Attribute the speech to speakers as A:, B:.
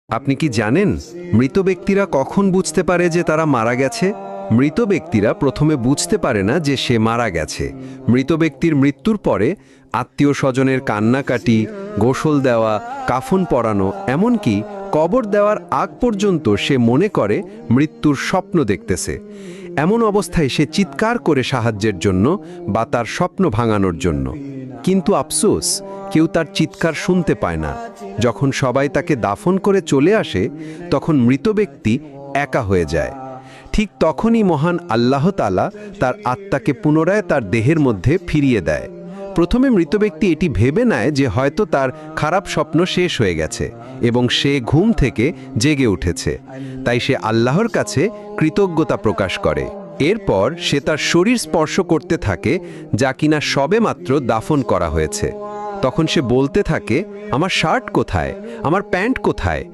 A: আপনি কি জানেন মৃত ব্যক্তিরা কখন বুঝতে পারে যে তারা মারা গেছে? মৃত ব্যক্তিরা প্রথমে বুঝতে পারে না যে সে মারা গেছে। মৃত ব্যক্তির মৃত্যুর পরে আত্মীয় স্বজনের কান্নাকাটি, গোসল দেওয়া, কাফন পরানো, এমনকি কবর দেওয়ার আগ পর্যন্ত সে মনে করে মৃত্যুর স্বপ্ন দেখতেছে। এমন অবস্থায় সে চিৎকার করে সাহায্যের জন্য বা তার স্বপ্ন ভাঙানোর জন্য। কিন্তু আফসোস, কেউ তার চিৎকার শুনতে পায় না। যখন সবাই তাকে দাফন করে চলে আসে, তখন মৃত ব্যক্তি একা হয়ে যায়। ঠিক তখনই মহান আল্লাহ তাআলা তার আত্মাকে পুনরায় তার দেহের মধ্যে ফিরিয়ে দেয়। প্রথমে মৃত ব্যক্তি এটি ভেবে নেয় যে হয়তো তার খারাপ স্বপ্ন শেষ হয়ে গেছে এবং সে ঘুম থেকে জেগে উঠেছে। তাই সে আল্লাহর কাছে কৃতজ্ঞতা প্রকাশ করে। এরপর সে তার শরীর স্পর্শ করতে থাকে, যা কিনা সবেমাত্র দাফন করা হয়েছে। তখন সে বলতে থাকে, আমার শার্ট কোথায়, আমার প্যান্ট কোথায়?